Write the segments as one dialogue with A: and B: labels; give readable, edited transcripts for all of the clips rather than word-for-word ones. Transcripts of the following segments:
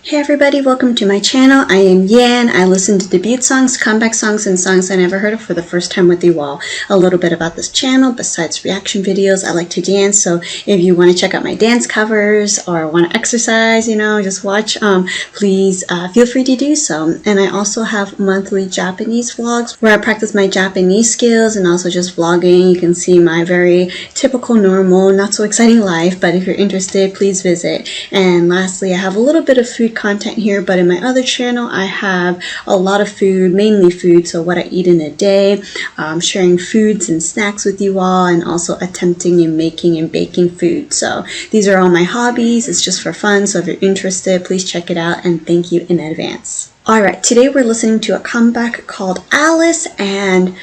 A: Hey everybody, welcome to my channel. I am Yan. I listen to debut songs, comeback songs, and songs I never heard of for the first time with you all. A little bit about this channel, besides reaction videos, I like to dance, so if you want to check out my dance covers or want to exercise, just watch, please feel free to do so. And I also have monthly Japanese vlogs where I practice my Japanese skills and also just vlogging. You can see my very typical, normal, not so exciting life, but if you're interested, please visit. And lastly, I have a little bit of food content here, but in my other channel I have a lot of food, mainly food, so what I eat in a day, sharing foods and snacks with you all, and also attempting and making and baking food. So these are all my hobbies. It's just for fun, so if you're interested, please check it out, and thank you in advance. Alright, today we're listening to a comeback called Alice, and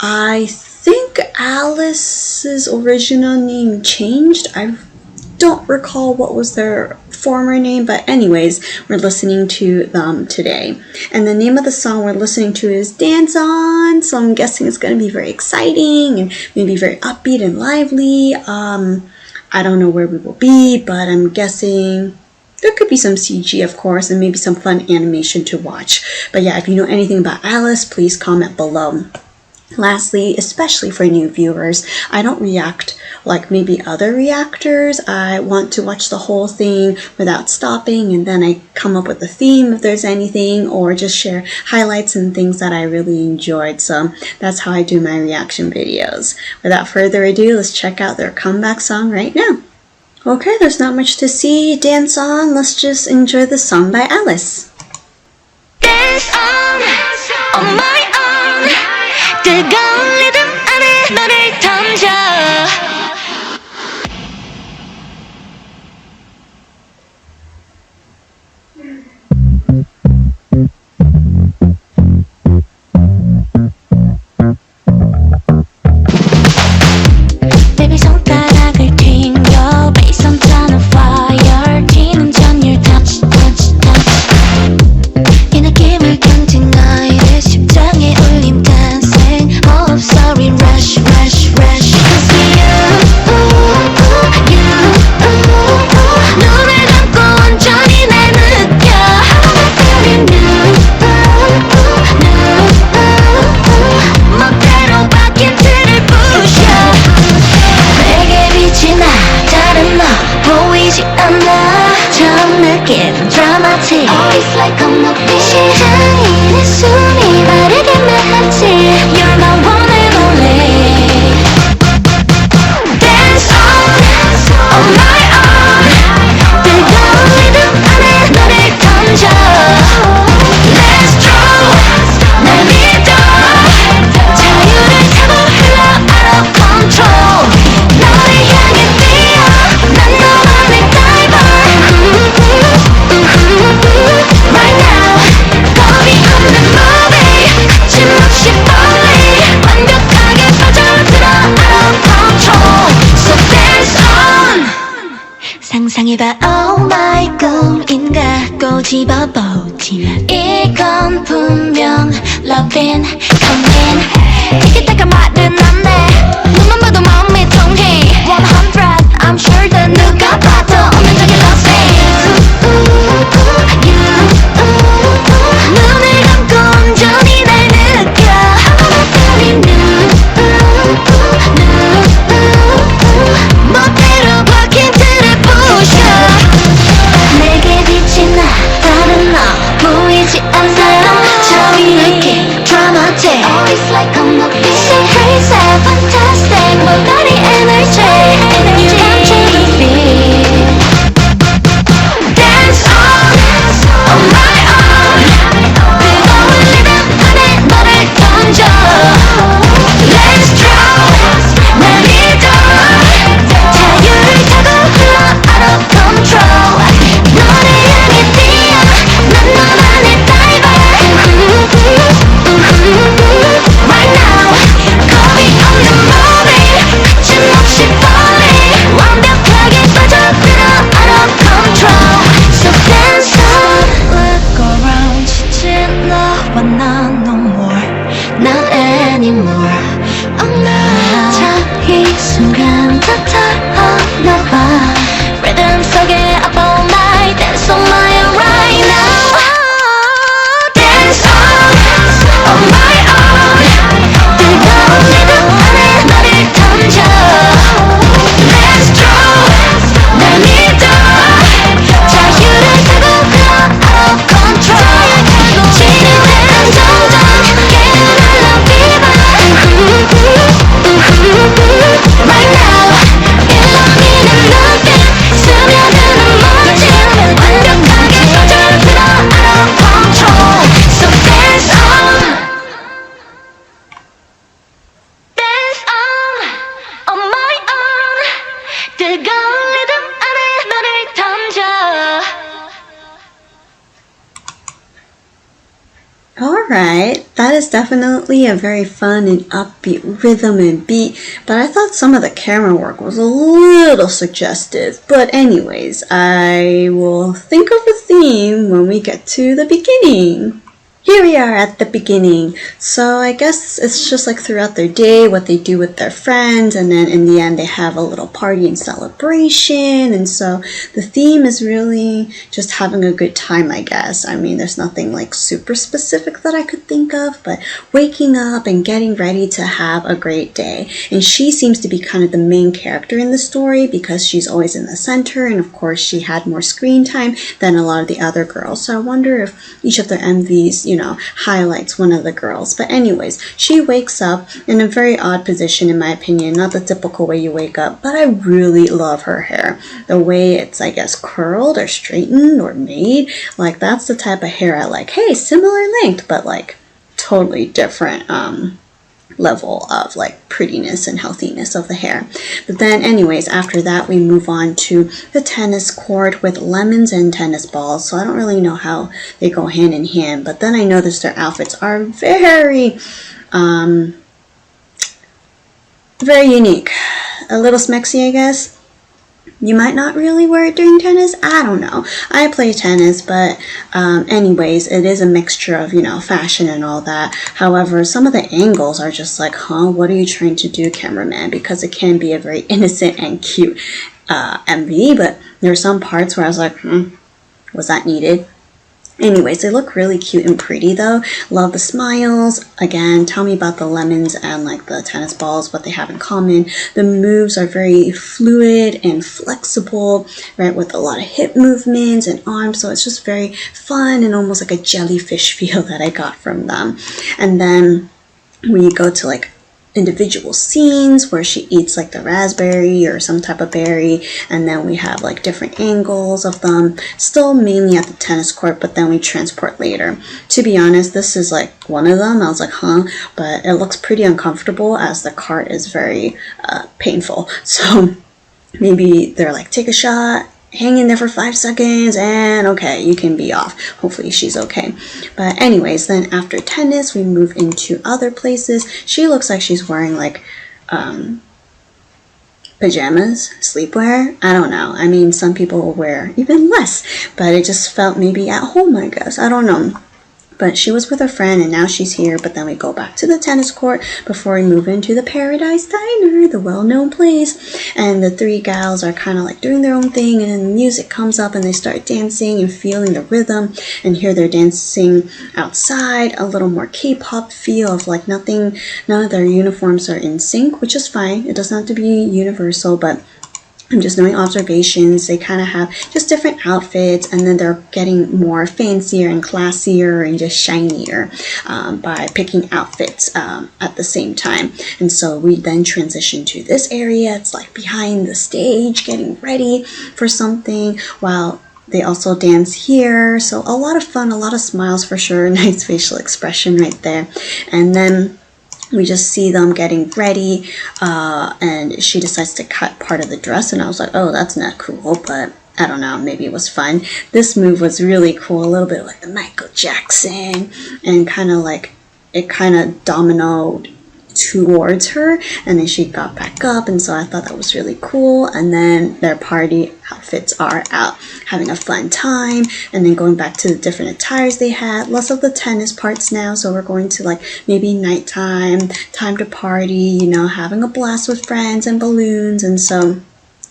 A: I think Alice's original name changed. I don't recall what was their former name, but anyways, we're listening to them today. And the name of the song we're listening to is Dance On, so I'm guessing it's going to be very exciting and maybe very upbeat and lively. I don't know where we will be, but I'm guessing there could be some CG, of course, and maybe some fun animation to watch. But yeah, if you know anything about Alice, please comment below. Lastly, especially for new viewers, I don't react like maybe other reactors. I want to watch the whole thing without stopping, and then I come up with a theme if there's anything, or just share highlights and things that I really enjoyed. So that's how I do my reaction videos. Without further ado, let's check out their comeback song right now. Okay, there's not much to see. Dance on. Let's just enjoy the song by Alice.
B: Dance on my own. 뜨거운 리듬 안에 너를 던져. Baby 손가락을 튕겨 Bass on ton of fire 튀는 전율 touch touch touch 이 느낌을 견딘 너의 심장에 울림 dancing Oh sorry rush rush rush Cause you 눈을 감고 온전히 날 느껴 I'm feeling new 멋대로 바뀐 틀을 부셔 내게 빛이 나 다른 너 보이지 않아 처음 느낀 dramatic It's like a movie 심장이 내 숨이 빠르게 맺었지 You're my one and only Dance on my own 뜨거운 리듬 안에 너를 던져 Let's go 날 믿어 자유를 타고 흘러 out of control 너를 향해 뛰어 난 너만의 diver Right now 겁이 없는 movie 거침없이 빨리 완벽하게 빠져들어 out of control So dance on 상상해봐 oh my 꿈인가 꼬집어보지만 이건 분명 loving coming 티키타카 말은 안돼 눈만 봐도 마음이 통해 100 I'm sure that 누가 봐도 운명적인 love scene 눈을 감고 온전히 날 느껴 I'm feeling new 멋대로 바뀐 틀을 부셔 내게 빛이 나 다른 너 보이지 않아 저 위 느낌 dramatic Oh it's like a movie So crazy 뜨거운 리듬 안에 너를 던져.
A: Alright, that is definitely a very fun and upbeat rhythm and beat, but I thought some of the camera work was a little suggestive. But anyways, I will think of a theme when we get to the beginning. Here we are at the beginning. So I guess it's just like throughout their day, what they do with their friends, and then in the end they have a little party and celebration. And so the theme is really just having a good time, I guess. I mean, there's nothing like super specific that I could think of, but waking up and getting ready to have a great day. And she seems to be kind of the main character in the story because she's always in the center, and of course she had more screen time than a lot of the other girls. So I wonder if each of their MVs, highlights one of the girls. But anyways, she wakes up in a very odd position in my opinion, not the typical way you wake up, but I really love her hair. The way it's, I guess, curled or straightened or made, like that's the type of hair I like. Hey, similar length, but like totally different level of like prettiness and healthiness of the hair. But then anyways, after that we move on to the tennis court with lemons and tennis balls. So I don't really know how they go hand in hand, but then I noticed their outfits are very very unique, a little smexy, I guess. You might not really wear it during tennis. I don't know. I play tennis, but anyways, it is a mixture of, fashion and all that. However, some of the angles are just like, what are you trying to do, cameraman? Because it can be a very innocent and cute MV, but there are some parts where I was like, was that needed? Anyways, they look really cute and pretty though. Love the smiles. Again, tell me about the lemons and like the tennis balls, what they have in common. The moves are very fluid and flexible, right, with a lot of hip movements and arms. So it's just very fun and almost like a jellyfish feel that I got from them. And then we go to like individual scenes where she eats like the raspberry or some type of berry, and then we have like different angles of them, still mainly at the tennis court, but then we transport later. To be honest, this is like one of them. I was like, but it looks pretty uncomfortable as the cart is very painful. So maybe they're like, take a shot, hang in there for 5 seconds, and okay, you can be off. Hopefully she's okay. But anyways, then after tennis, we move into other places. She looks like she's wearing like pajamas, sleepwear. I don't know. I mean, some people will wear even less, but it just felt maybe at home, I guess. I don't know. But she was with a friend and now she's here, but then we go back to the tennis court before we move into the Paradise Diner, the well-known place. And the 3 gals are kind of like doing their own thing, and then the music comes up and they start dancing and feeling the rhythm. And here they're dancing outside, a little more K-pop feel of like none of their uniforms are in sync, which is fine. It doesn't have to be universal, but I'm just doing observations. They kind of have just different outfits, and then they're getting more fancier and classier and just shinier by picking outfits at the same time. And so we then transition to this area. It's like behind the stage, getting ready for something while they also dance here. So a lot of fun, a lot of smiles for sure. Nice facial expression right there. And then we just see them getting ready, and she decides to cut part of the dress, and I was like, oh, that's not cool, but I don't know, maybe it was fun. This move was really cool, a little bit like the Michael Jackson, and kind of like it kind of dominoed towards her, and then she got back up, and so I thought that was really cool. And then their party outfits are out having a fun time, and then going back to the different attires they had. Less of the tennis parts now, so we're going to like maybe nighttime, time to party, having a blast with friends and balloons. And so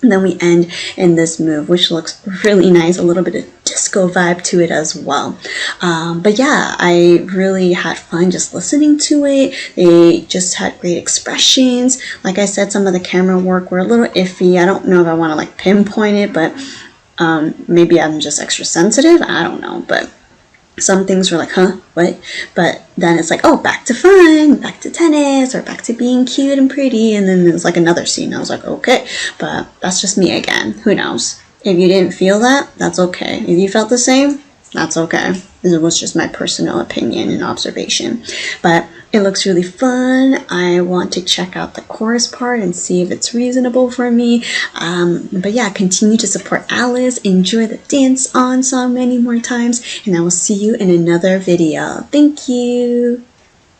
A: then we end in this move, which looks really nice, a little bit of disco vibe to it as well. But yeah, I really had fun just listening to it. They just had great expressions. Like I said, some of the camera work were a little iffy. I don't know if I want to like pinpoint it, but maybe I'm just extra sensitive. I don't know, but some things were like, what? But then it's like, oh, back to fun, back to tennis, or back to being cute and pretty. And then there's like another scene. I was like, okay, but that's just me again. Who knows? If you didn't feel that, that's okay. If you felt the same, that's okay. This was just my personal opinion and observation. But it looks really fun. I want to check out the chorus part and see if it's reasonable for me. But yeah, continue to support Alice. Enjoy the Dance On song many more times. And I will see you in another video. Thank you.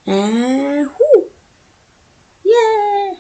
A: And whoo! Yay!